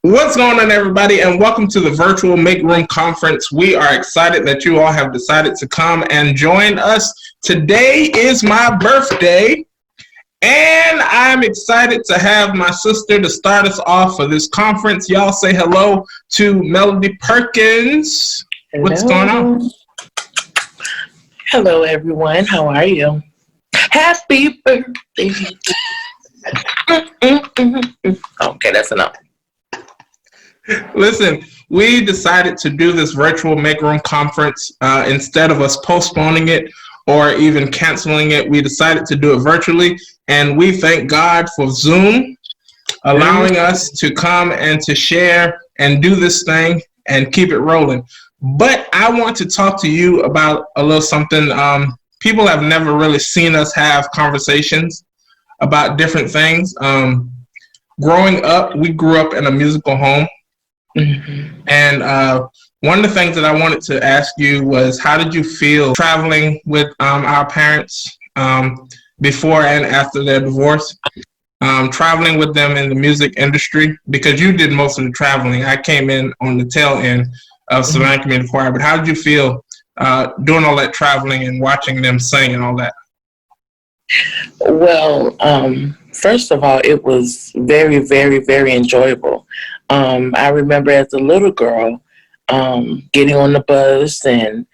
What's going on, everybody, and welcome to the virtual Make Room Conference. We are excited that you all have decided to come and join us. Today is my birthday, and I'm excited to have my sister to start us off for this conference. Y'all say hello to Melody Perkins. Hello. What's going on? Hello, everyone. How are you? Happy birthday. Okay, that's enough. Listen, we decided to do this virtual Make Room Conference instead of us postponing it or even canceling it. We decided to do it virtually, and we thank God for Zoom allowing us to come and to share and do this thing and keep it rolling. But I want to talk to you about a little something. People have never really seen us have conversations about different things. Growing up, we grew up in a musical home. Mm-hmm. And one of the things that I wanted to ask you was, how did you feel traveling with our parents before and after their divorce? Traveling with them in the music industry, because you did most of the traveling. I came in on the tail end of Savannah Community Choir. But how did you feel doing all that traveling and watching them sing and all that? Well, first of all, it was very, very, very enjoyable. I remember as a little girl getting on the bus and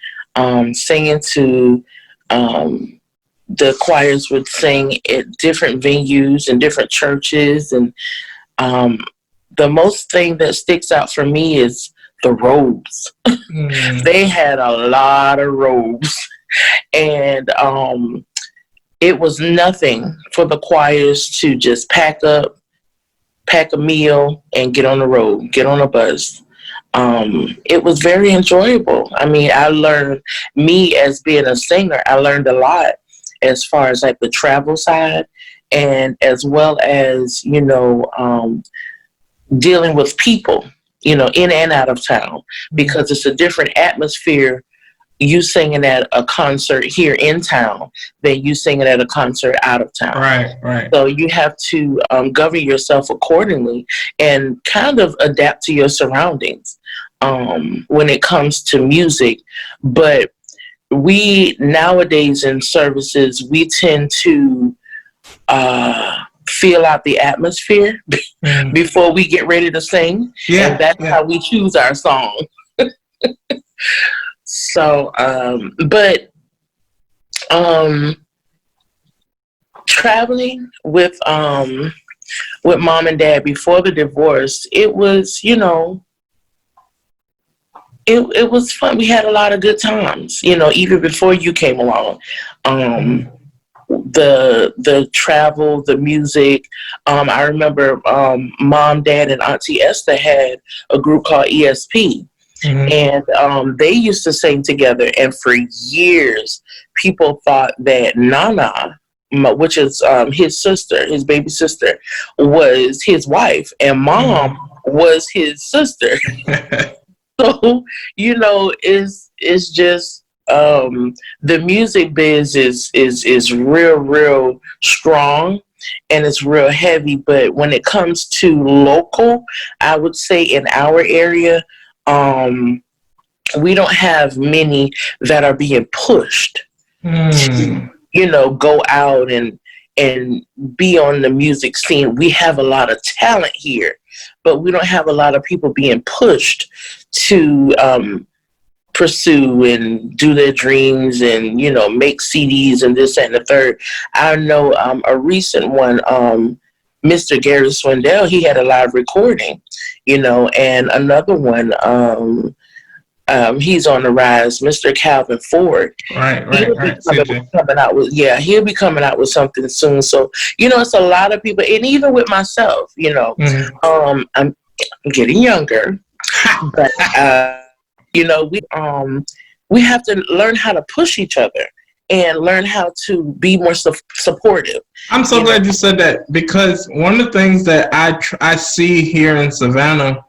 singing to the choirs would sing at different venues and different churches. And the most thing that sticks out for me is the robes. They had a lot of robes. And it was nothing for the choirs to just pack a meal and get on the road, get on a bus. It was very enjoyable. I mean, me as being a singer, I learned a lot as far as like the travel side, and as well as, dealing with people, in and out of town, because it's a different atmosphere you singing at a concert here in town than you singing at a concert out of town. Right. So you have to govern yourself accordingly and kind of adapt to your surroundings when it comes to music. But we nowadays in services, we tend to feel out the atmosphere before we get ready to sing. Yeah, and that's how we choose our song. So, traveling with mom and dad before the divorce, it was, it was fun. We had a lot of good times, even before you came along. The travel, the music. I remember mom, dad, and Auntie Esther had a group called ESP. And they used to sing together, and for years people thought that Nana, which is his sister, his baby sister, was his wife, and mom was his sister. So it's just the music biz is real strong, and it's real heavy. But when it comes to local, I would say in our area, we don't have many that are being pushed to, go out and be on the music scene. We have a lot of talent here, but we don't have a lot of people being pushed to pursue and do their dreams and, make CDs and this, that, and the third. I know a recent one, Mr. Gary Swindell, he had a live recording, and another one, he's on the rise, Mr. Calvin Ford. Right. He'll be coming out with something soon. So, it's a lot of people, and even with myself, I'm getting younger, but, we have to learn how to push each other and learn how to be more supportive. I'm so glad you said that, because one of the things that I see here in Savannah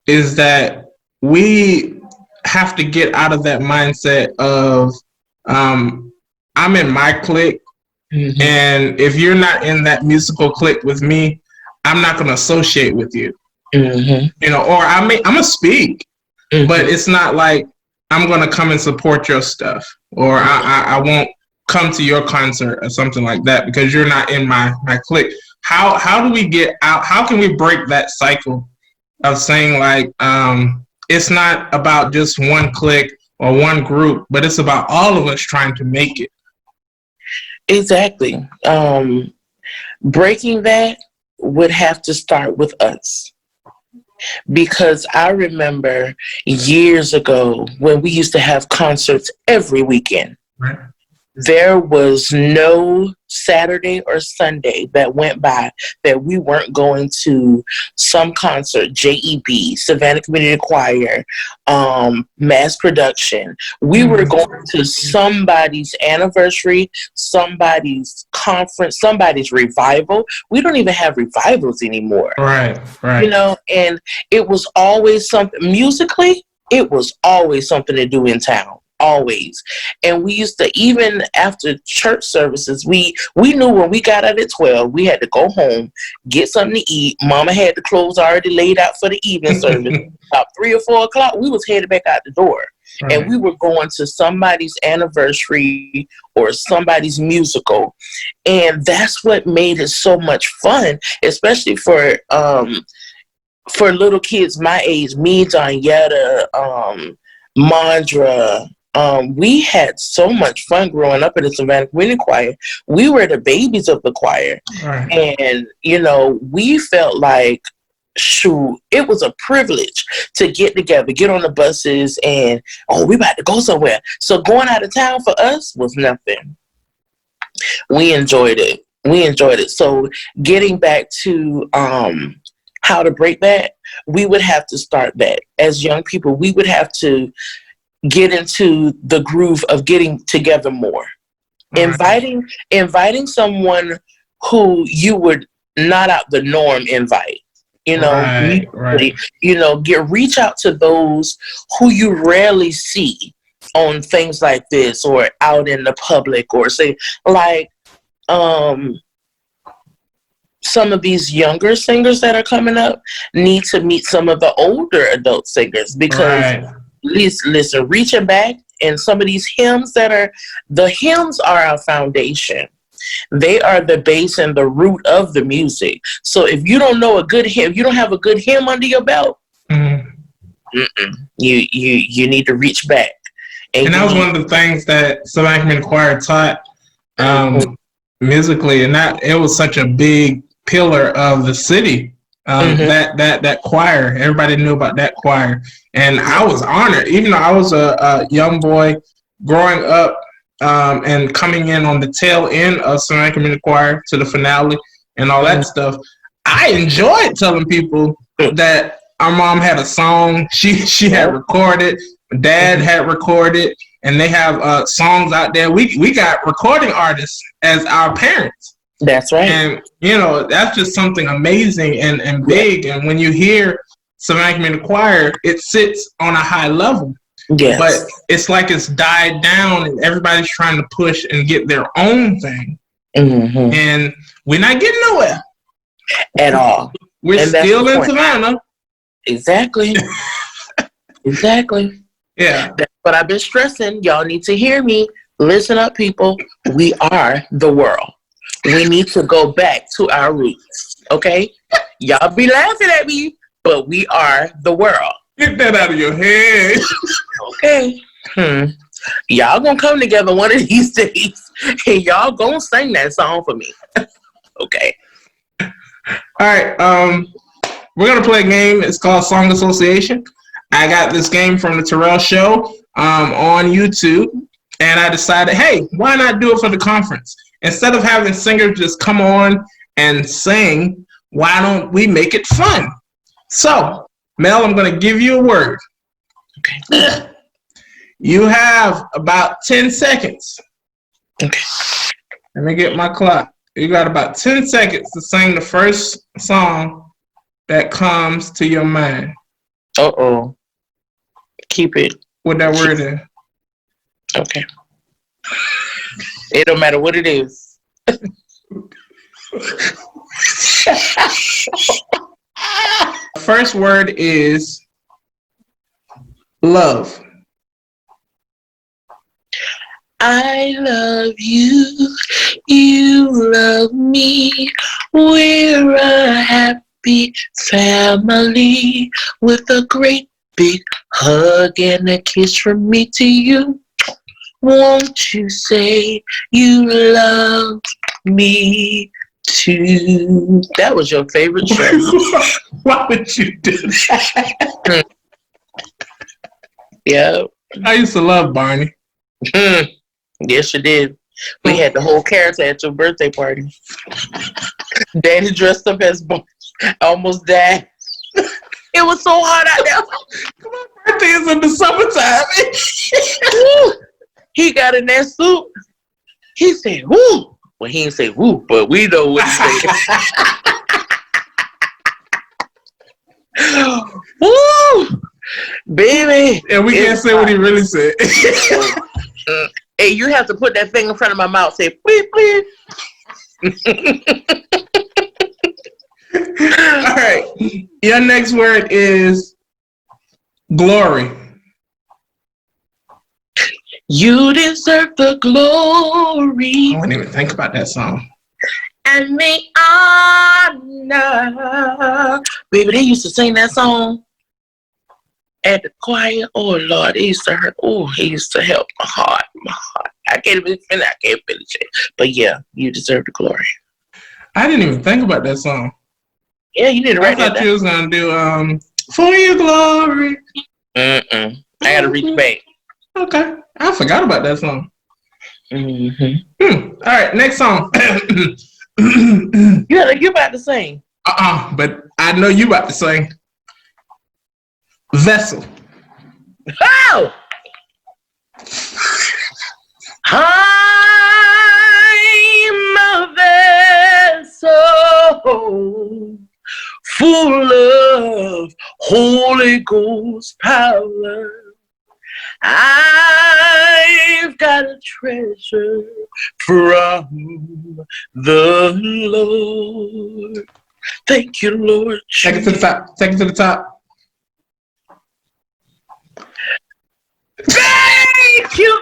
is that we have to get out of that mindset of I'm in my clique, and if you're not in that musical clique with me, I'm not going to associate with you. You know, or I'm gonna speak, but it's not like I'm gonna come and support your stuff, or I won't come to your concert or something like that because you're not in my clique. How do we get out? How can we break that cycle of saying like it's not about just one clique or one group, but it's about all of us trying to make it? Exactly. Breaking that would have to start with us. Because I remember years ago when we used to have concerts every weekend. Right. There was no Saturday or Sunday that went by that we weren't going to some concert, JEB, Savannah Community Choir, Mass Production. We were going to somebody's anniversary, somebody's conference, somebody's revival. We don't even have revivals anymore. Right. You know, and it was always something, musically, it was always something to do in town. Always. And we used to, even after church services, we knew when we got out at 12, we had to go home, get something to eat. Mama had the clothes already laid out for the evening service. About 3 or 4 o'clock, we was headed back out the door. Right. And we were going to somebody's anniversary or somebody's musical. And that's what made it so much fun, especially for little kids my age, me, Donyetta, Mandra. We had so much fun growing up in the Savannah Community Choir. We were the babies of the choir. Right. And, you know, we felt like, shoot, it was a privilege to get together, get on the buses, and, we about to go somewhere. So going out of town for us was nothing. We enjoyed it. So getting back to how to break that, we would have to start that. As young people, we would have to get into the groove of getting together more. Inviting someone who you would not out the norm invite. You know, right. You know, reach out to those who you rarely see on things like this or out in the public, or say like some of these younger singers that are coming up need to meet some of the older adult singers, because listen, reaching back, and some of these hymns the hymns are our foundation. They are the base and the root of the music. So if you don't know a good hymn, you don't have a good hymn under your belt, you need to reach back. And that was one of the things that Savannah Community Choir taught musically, and that it was such a big pillar of the city. That choir, everybody knew about that choir, and I was honored, even though I was a young boy growing up and coming in on the tail end of Savannah Community Choir to the finale and all that stuff. I enjoyed telling people that our mom had a song she had recorded, dad had recorded, and they have songs out there. We got recording artists as our parents. That's right. And, you know, that's just something amazing and big. And when you hear Savannah Community Choir, it sits on a high level. Yes. But it's like it's died down and everybody's trying to push and get their own thing. And we're not getting nowhere. At all. We're still in Savannah. Exactly. Exactly. Yeah. That's what I've been stressing. Y'all need to hear me. Listen up, people. We are the world. We need to go back to our roots, okay? Y'all be laughing at me, but we are the world. Get that out of your head. Okay. Y'all gonna come together one of these days, and y'all gonna sing that song for me. Okay. All right. We're gonna play a game. It's called Song Association. I got this game from the Terrell Show on YouTube, and I decided, hey, why not do it for the conference? Instead of having singers just come on and sing, why don't we make it fun? So, Mel, I'm going to give you a word. Okay. You have about 10 seconds. Okay. Let me get my clock. You got about 10 seconds to sing the first song that comes to your mind. Uh-oh. Keep it what that word is. Okay. It don't matter what it is. First word is love. I love you. You love me. We're a happy family with a great big hug and a kiss from me to you. Won't you say you love me too? That was your favorite show. Why would you do that? Yeah. I used to love Barney. Yes, you did. We had the whole character at your birthday party. Danny dressed up as Barney. I almost died. It was so hot out there. My birthday is in the summertime. He got in that suit. He said, woo. Well, he didn't say woo, but we know what he said. Woo! Baby. And we can't say what he really said. Hey, you have to put that thing in front of my mouth. Say, please, please. All right. Your next word is glory. You deserve the glory. I wouldn't even think about that song. And the honor. Baby, they used to sing that song at the choir. Oh, Lord, it used to hurt. Oh, it used to help my heart. I can't finish it. But yeah, you deserve the glory. I didn't even think about that song. Yeah, you didn't write that. I thought you was going to do For Your Glory. I got to reach back. Okay. I forgot about that song. Mm-hmm. All right, next song. You about to sing. But I know you about to sing. Vessel. Oh! I'm a vessel full of Holy Ghost power. I've got a treasure from the Lord. Thank you, Lord. Take it to the top. Take it to the top. Thank you,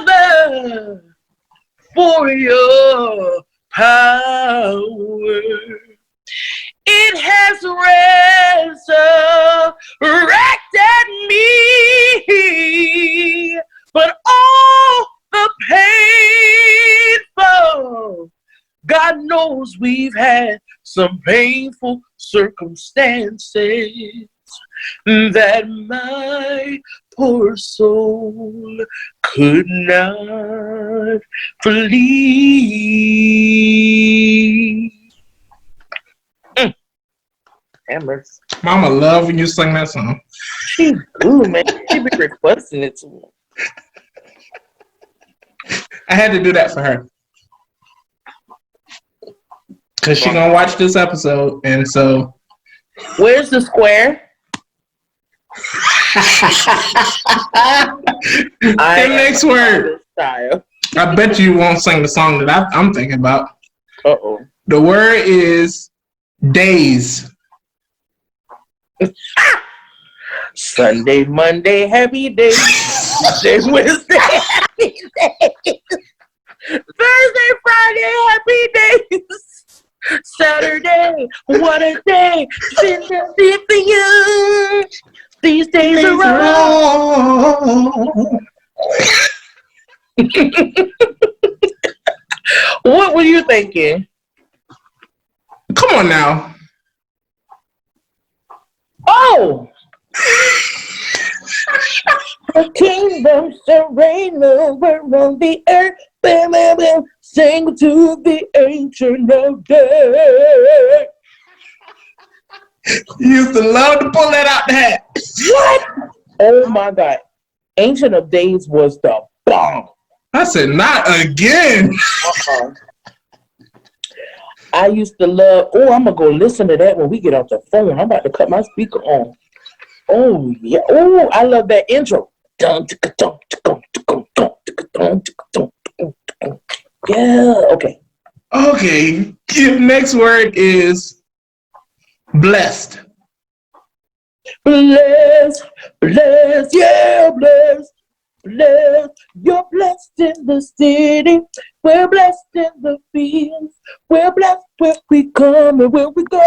Father, for your power. It has resurrected me, but all the painful, God knows we've had some painful circumstances that my poor soul could not flee. Amherst. Mama love when you sing that song. She do, man. She be requesting it to me. I had to do that for her. Because she gonna watch this episode, and so... Where's the square? The next word. I bet you won't sing the song that I'm thinking about. Uh-oh. The word is days. Sunday, Monday, happy days. Tuesday, Wednesday, happy days. Thursday, Friday, happy days. Saturday, what a day. Since I did for you. These days are wrong. What were you thinking? Come on now. Oh! The kingdom shall reign over on the earth. Bam, bam, bam. Sing to the ancient of days. You used to love to pull that out the hat. What? Oh my God. Ancient of Days was the bomb. I said, not again. I used to love, I'm going to go listen to that when we get off the phone. I'm about to cut my speaker on. Oh yeah. Oh, I love that intro. Dun, ticka, dun, ticka, ticka, dun, ticka, dun, ticka, dun, ticka, dun. Yeah. Okay. Okay. Your next word is blessed. Blessed, blessed, yeah, blessed, blessed. You're blessed in the city. We're blessed in the fields. We're blessed where we come and where we go.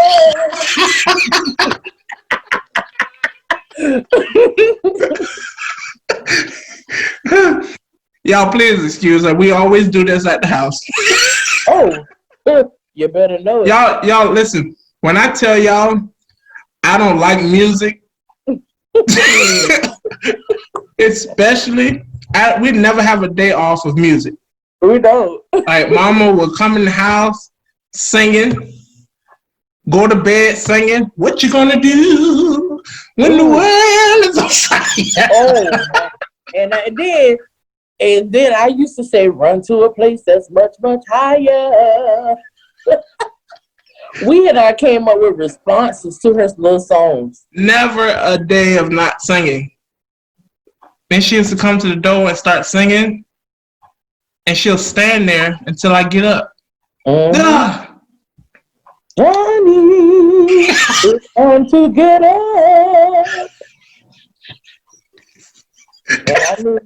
Y'all, please excuse us. We always do this at the house. Oh, you better know it. Y'all, listen. When I tell y'all I don't like music, especially, we never have a day off of music. We don't. Like, Mama will come in the house singing, go to bed singing. What you gonna do when the world is on fire? Oh, and then I used to say, run to a place that's much, much higher. We and I came up with responses to her little songs. Never a day of not singing. Then she used to come to the door and start singing, and she'll stand there until I get up. Mm-hmm. Honey, it's time to get up. And I knew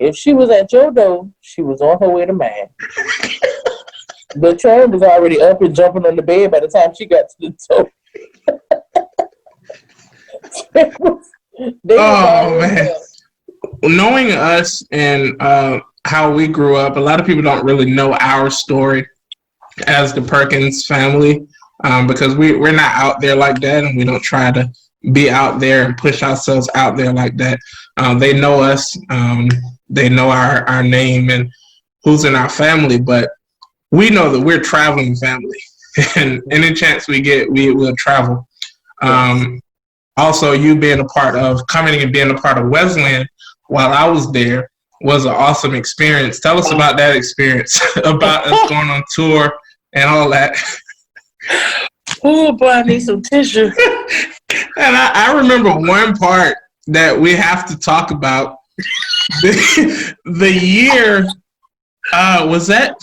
if she was at your door, she was on her way to mine. The train was already up and jumping on the bed by the time she got to the door. Oh, man. Knowing us and how we grew up, a lot of people don't really know our story as the Perkins family, because we're not out there like that, and we don't try to be out there and push ourselves out there like that. They know us. They know our name and who's in our family, but we know that we're a traveling family, and any chance we get, we will travel. Also, you being a part of coming and being a part of Wesleyan while I was there was an awesome experience. Tell us about that experience, about us going on tour and all that. Oh boy, I need some tissue. And I remember one part that we have to talk about. The year, was that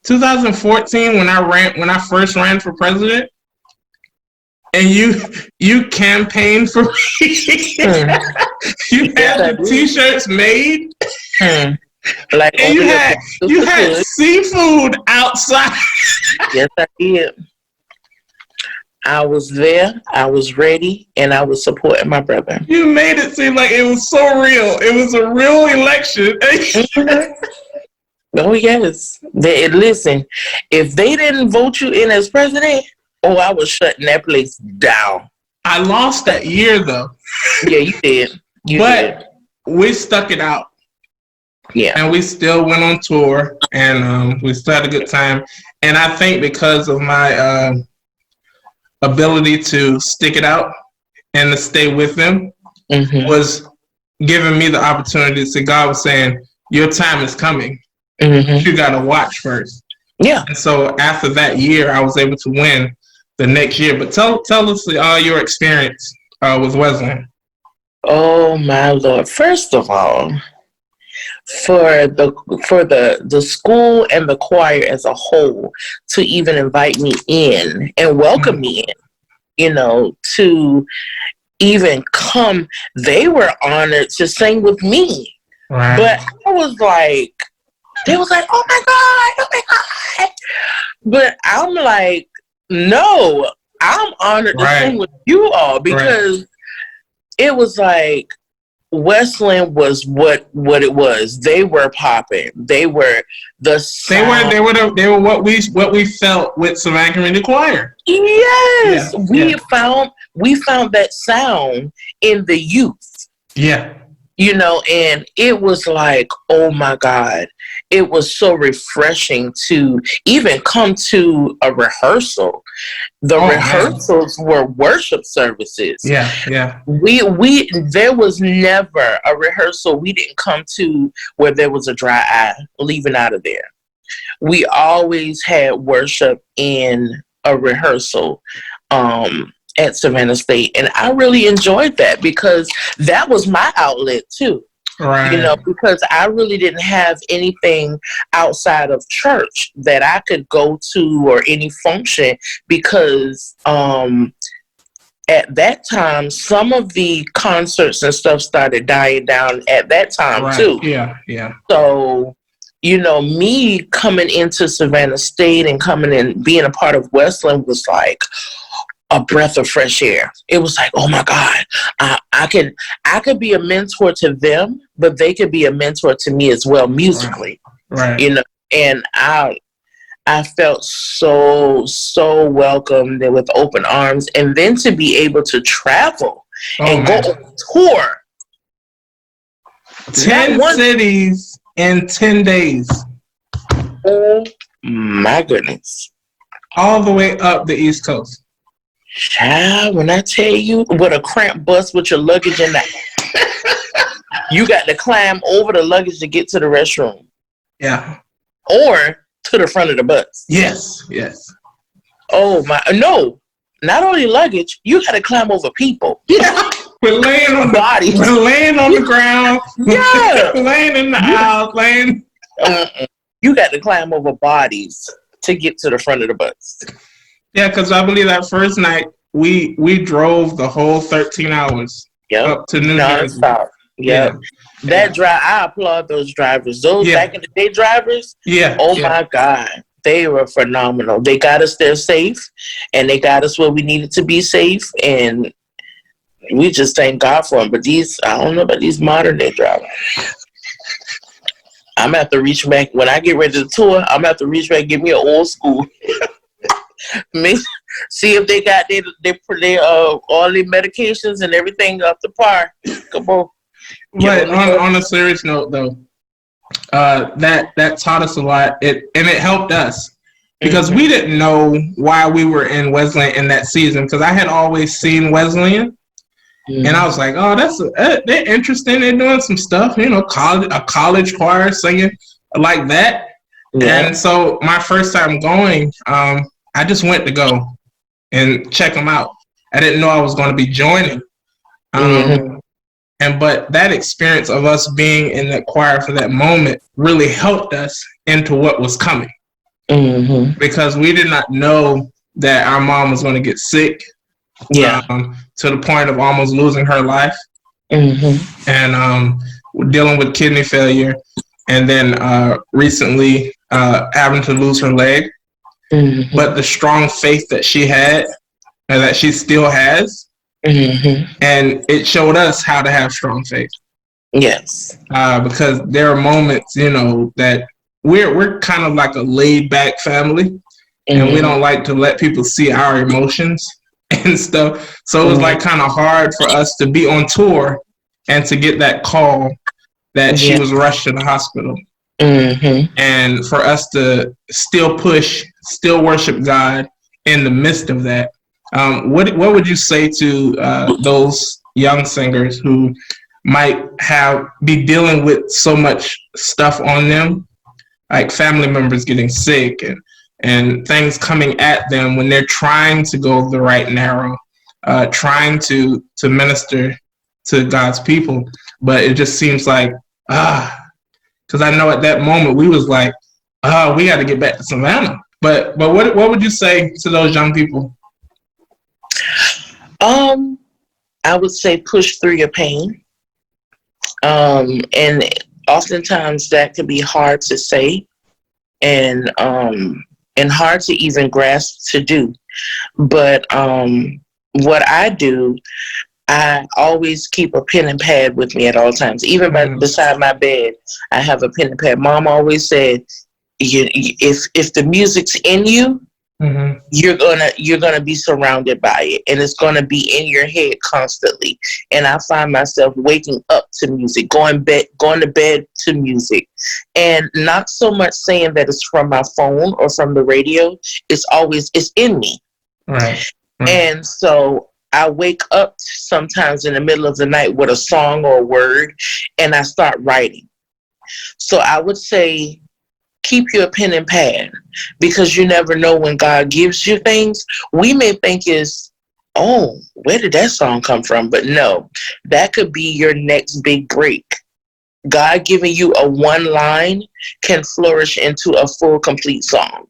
2014 when I first ran for president, and you campaigned for me. You had the t-shirts made. Like, and you had seafood outside. Yes, I did. I was there, I was ready, and I was supporting my brother. You made it seem like it was so real. It was a real election. Oh, yes. Listen, if they didn't vote you in as president, I was shutting that place down. I lost that year, though. Yeah, you did. We stuck it out. Yeah. And we still went on tour, and we still had a good time. And I think because of my ability to stick it out and to stay with them was giving me the opportunity to see God was saying, your time is coming. You got to watch first. Yeah. And so after that year, I was able to win the next year. But tell us your experience with Wesleyan. Oh, my Lord. First of all, for the school and the choir as a whole to even invite me in and welcome me in, to even come, they were honored to sing with me. Right. But they was like, oh my God. But I'm like, no, I'm honored to sing with you all, because it was like, Wesleyan was what it was. They were popping. They were the sound. They were what we felt with Savannah Community Choir. Yes, we found that sound in the youth. Yeah. And it was like, oh my God, it was so refreshing to even come to a rehearsal. The rehearsals were worship services. Yeah, yeah. There was never a rehearsal we didn't come to where there was a dry eye leaving out of there. We always had worship in a rehearsal. at Savannah State. And I really enjoyed that because that was my outlet too. Right. You know, because I really didn't have anything outside of church that I could go to or any function because at that time, some of the concerts and stuff started dying down at that time too. Yeah. So, you know, me coming into Savannah State and coming in, being a part of Westland was like a breath of fresh air. It was like, oh my God, I could be a mentor to them, but they could be a mentor to me as well musically. Right. You know, and I felt so welcomed and with open arms, and then to be able to travel and go on tour. 10 cities in 10 days. Oh my goodness. All the way up the East Coast. Child, when I tell you, with a cramped bus with your luggage in that, you got to climb over the luggage to get to the restroom. Yeah. Or to the front of the bus. Yes. Oh my, no, not only luggage, you got to climb over people. Yeah. We're laying on bodies. We're laying on the ground. Yeah. Laying in the aisle, laying. You got to climb over bodies to get to the front of the bus. Yeah, because I believe that first night we drove the whole 13 hours up to New Jersey. Yep. Yeah. That drive, I applaud those drivers. Those back in the day drivers. Yeah. Oh my God. They were phenomenal. They got us there safe, and they got us where we needed to be safe, and we just thank God for them. But I don't know about these modern day drivers. I'm going to have to reach back. When I get ready to tour, I'm going to have to reach back and give me an old school. See if they got their all their medications and everything up to par. Come on. But on a serious note, though, that taught us a lot. It helped us because we didn't know why we were in Wesleyan in that season. Because I had always seen Wesleyan, and I was like, oh, they're interesting. They're doing some stuff, you know, a college choir singing like that. Yeah. And so my first time going, I just went to go and check them out. I didn't know I was going to be joining. But that experience of us being in that choir for that moment really helped us into what was coming. Because we did not know that our mom was going to get sick. Yeah. To the point of almost losing her life. And dealing with kidney failure. And then recently having to lose her leg. But the strong faith that she had and that she still has. And it showed us how to have strong faith. Yes. Because there are moments, you know, that we're kind of like a laid back family, and we don't like to let people see our emotions and stuff. So it was like kind of hard for us to be on tour and to get that call that she was rushed to the hospital. And for us to still push, still worship God in the midst of that. What would you say to those young singers who might be dealing with so much stuff on them, like family members getting sick and things coming at them when they're trying to go the right narrow, trying to minister to God's people, but it just seems like because I know at that moment we was like, we got to get back to Savannah. But what would you say to those young people? I would say push through your pain. And oftentimes that can be hard to say and hard to even grasp to do. But what I do, I always keep a pen and pad with me at all times. Even beside my bed, I have a pen and pad. Mom always said, if the music's in you, you're gonna be surrounded by it, and it's gonna be in your head constantly. And I find myself waking up to music, going to bed to music, and not so much saying that it's from my phone or from the radio. It's in me, right. And so I wake up sometimes in the middle of the night with a song or a word, and I start writing. So I would say, keep your pen and pad, because you never know when God gives you things. We may think it's oh, where did that song come from? But no, that could be your next big break. God giving you a one line can flourish into a full, complete song.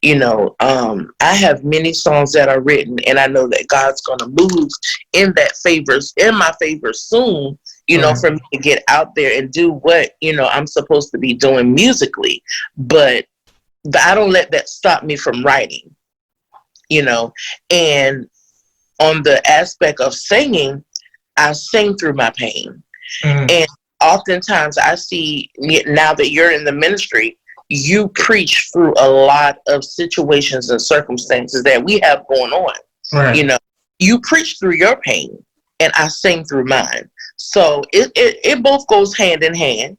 I have many songs that are written, and I know that God's going to move in my favor soon, for me to get out there and do what, I'm supposed to be doing musically. But I don't let that stop me from writing, and on the aspect of singing, I sing through my pain. And oftentimes I see, now that you're in the ministry, you preach through a lot of situations and circumstances that we have going on. Right. You preach through your pain, and I sing through mine. So it both goes hand in hand,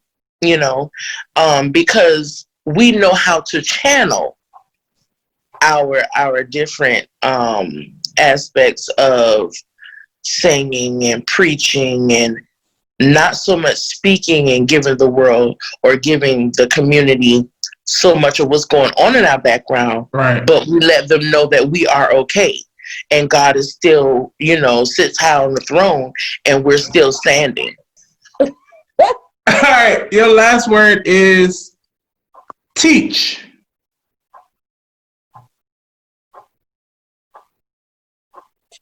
because we know how to channel our different aspects of singing and preaching, and not so much speaking and giving the world or giving the community so much of what's going on in our background, right? But we let them know that we are okay, and God is still, sits high on the throne, and we're still standing. All right, your last word is teach.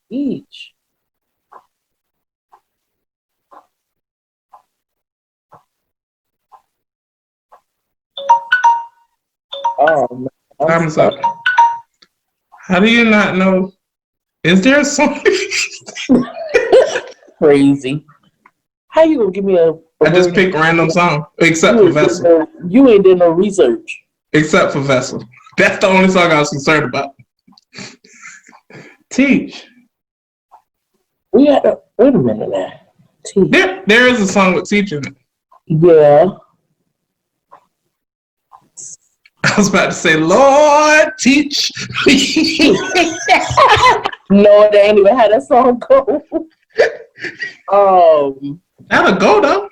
Teach. Oh, time's up. How do you not know? Is there a song? Crazy. How you gonna give me a I just picked random song, except for Vessel. You ain't did no research. Except for Vessel. That's the only song I was concerned about. Teach. Wait a minute now. Teach. There is a song with teach in it. Yeah. I was about to say, Lord, teach me. No, they ain't even had that song go. That'll go though.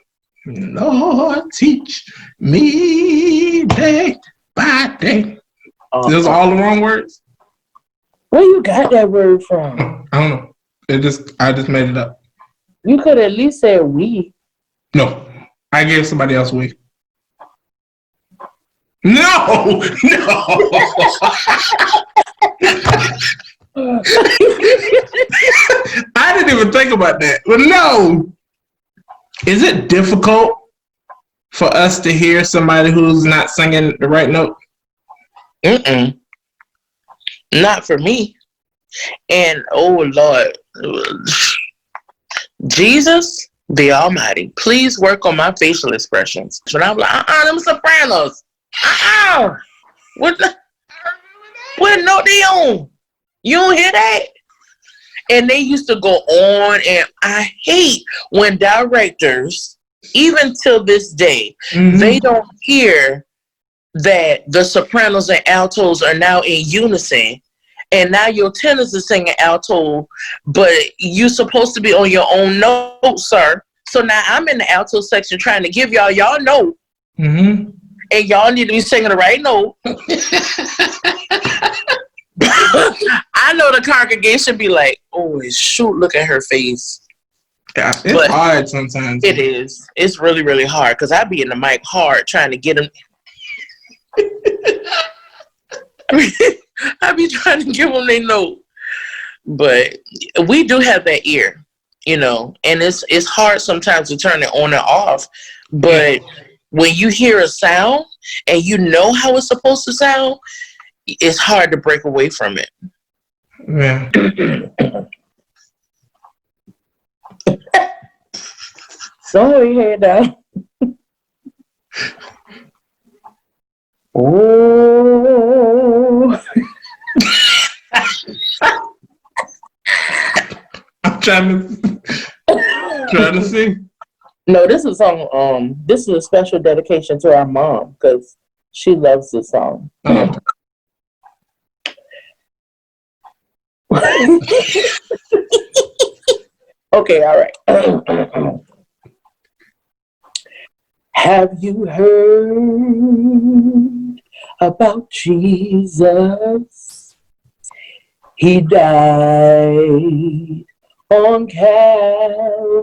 Lord, teach me day by day. Those are all the wrong words. Where you got that word from? I don't know. I just made it up. You could at least say we. No, I gave somebody else we. No. I didn't even think about that. But no. Is it difficult for us to hear somebody who's not singing the right note? Not for me. And oh Lord, Jesus, the Almighty, please work on my facial expressions. When I'm like, them sopranos. What note they on? You don't hear that? And they used to go on, and I hate when directors, even till this day, they don't hear that the sopranos and altos are now in unison. And now your tenors are singing alto, but you're supposed to be on your own note, sir. So now I'm in the alto section trying to give y'all note. And y'all need to be singing the right note. I know the congregation be like, oh, shoot, look at her face. Yeah, it's hard sometimes. It is. It's really, really hard, because I be in the mic hard trying to get them. I be trying to give them their note. But we do have that ear, and it's hard sometimes to turn it on and off. But when you hear a sound and you know how it's supposed to sound, it's hard to break away from it. Yeah. Slow your head down. Oh. I'm trying to see. No, this is a song. This is a special dedication to our mom, because she loves this song. Okay, all right. Have you heard about Jesus? He died on Calvary.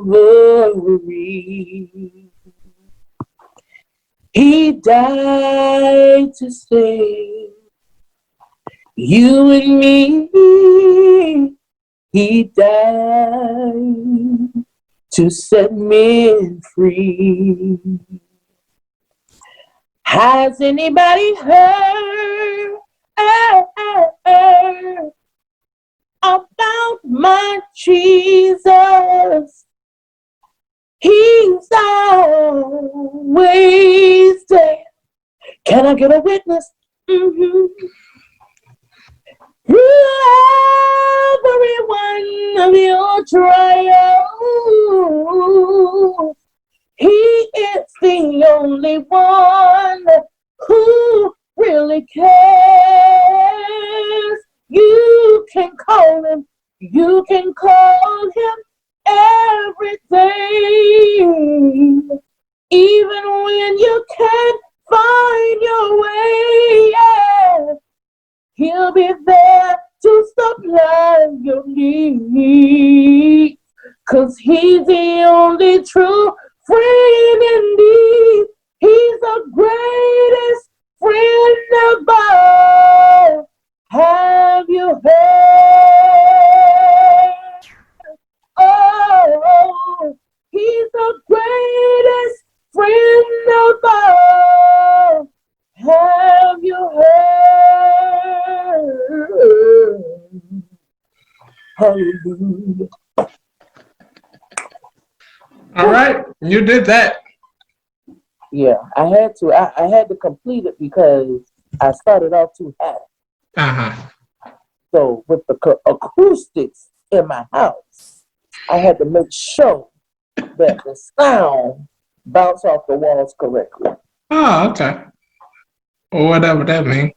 He died to save you and me. He died to set men free. Has anybody heard about my Jesus? He's always there. Can I get a witness? Mm-hmm. Every one of your trials, He is the only one who really cares. You can call Him, you can call Him everything, even when you can't find your way. Yeah. He'll be there to supply your needs, 'cause He's the only true friend indeed. He's the greatest friend of all. Have you heard? Oh, He's the greatest friend of all. Have you heard? Hallelujah. All right, you did that. Yeah, I had to. I had to complete it because I started off too high. Uh-huh. So with the acoustics in my house, I had to make sure that the sound bounced off the walls correctly. Oh, okay. Or whatever that means.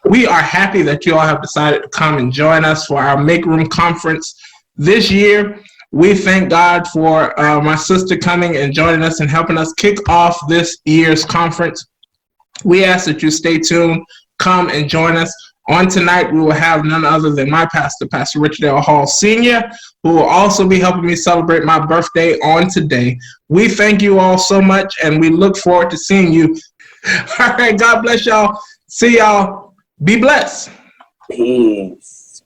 We are happy that you all have decided to come and join us for our Make Room Conference this year. We thank God for my sister coming and joining us and helping us kick off this year's conference. We ask that you stay tuned, come and join us. On tonight, we will have none other than my pastor, Pastor Richard L. Hall Sr., who will also be helping me celebrate my birthday on today. We thank you all so much, and we look forward to seeing you. All right, God bless y'all. See y'all. Be blessed. Peace.